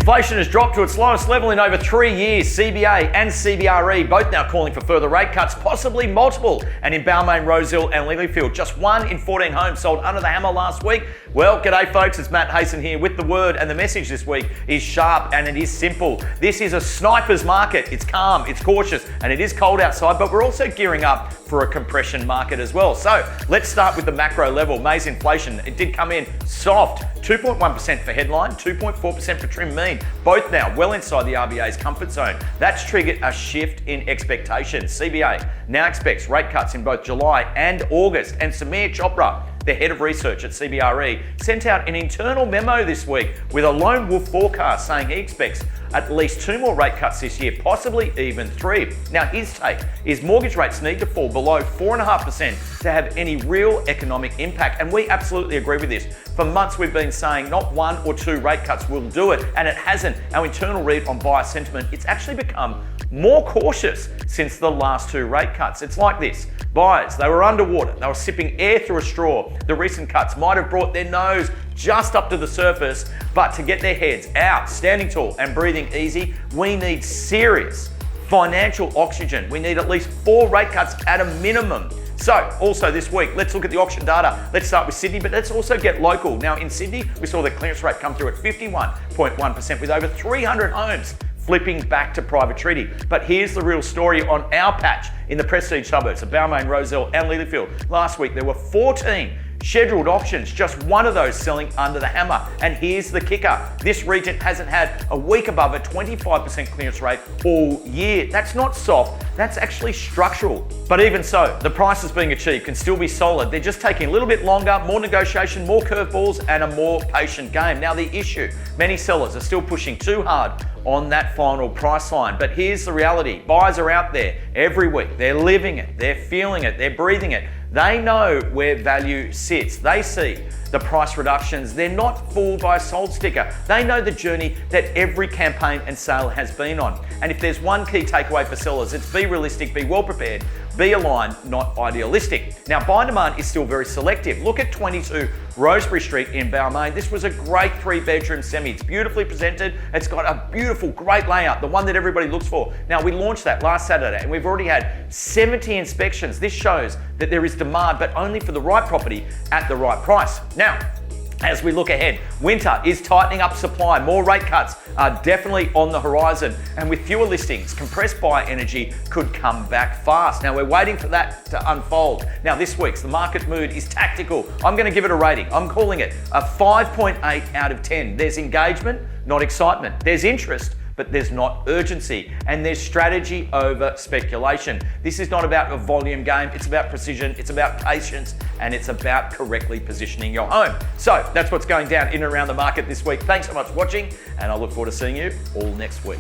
Inflation has dropped to its lowest level in over 3 years. CBA and CBRE both now calling for further rate cuts, possibly multiple. And in Balmain, Roseville and Lilyfield, just 1 in 14 homes sold under the hammer last week. Well, g'day folks, it's Matt Hayson here with the word, and the message this week is sharp and it is simple. This is a sniper's market. It's calm, it's cautious, and it is cold outside, but we're also gearing up for a compression market as well. So let's start with the macro level. Maize inflation, it did come in soft, 2.1% for headline, 2.4% for trim mean, both now well inside the RBA's comfort zone. That's triggered a shift in expectations. CBA now expects rate cuts in both July and August, and Samir Chopra, the head of research at CBRE, sent out an internal memo this week with a lone wolf forecast saying he expects at least 2 more rate cuts this year, possibly even 3. Now, his take is mortgage rates need to fall below 4.5% to have any real economic impact, and we absolutely agree with this. For months we've been saying not 1 or 2 rate cuts will do it, and it hasn't. Our internal read on buyer sentiment, it's actually become more cautious since the last 2 rate cuts. It's like this. Buyers, they were underwater, they were sipping air through a straw. The recent cuts might have brought their nose just up to the surface, but to get their heads out, standing tall and breathing easy, we need serious financial oxygen. We need at least 4 rate cuts at a minimum. So, also this week, let's look at the auction data. Let's start with Sydney, but let's also get local. Now in Sydney, we saw the clearance rate come through at 51.1% with over 300 homes flipping back to private treaty. But here's the real story on our patch in the prestige suburbs of Balmain, Roseville and Lilyfield. Last week, there were 14 scheduled auctions, just 1 of those selling under the hammer. And here's the kicker. This region hasn't had a week above a 25% clearance rate all year. That's not soft, that's actually structural. But even so, the prices being achieved can still be solid. They're just taking a little bit longer, more negotiation, more curveballs, and a more patient game. Now the issue, many sellers are still pushing too hard on that final price line. But here's the reality. Buyers are out there every week. They're living it, they're feeling it, they're breathing it. They know where value sits. They see the price reductions. They're not fooled by a sold sticker. They know the journey that every campaign and sale has been on. And if there's one key takeaway for sellers, it's be realistic, be well prepared, be aligned, not idealistic. Now, buy demand is still very selective. Look at 22 Rosebery Street in Balmain. This was a great 3-bedroom semi. It's beautifully presented. It's got a beautiful, great layout, the one that everybody looks for. Now, we launched that last Saturday and we've already had 70 inspections. This shows that there is demand, but only for the right property at the right price. Now, as we look ahead, winter is tightening up supply. More rate cuts are definitely on the horizon. And with fewer listings, compressed buyer energy could come back fast. Now, we're waiting for that to unfold. Now, this week's the market mood is tactical. I'm going to give it a rating. I'm calling it a 5.8 out of 10. There's engagement, not excitement. There's interest, but there's not urgency, and there's strategy over speculation. This is not about a volume game, it's about precision, it's about patience, and it's about correctly positioning your home. So that's what's going down in and around the market this week. Thanks so much for watching, and I look forward to seeing you all next week.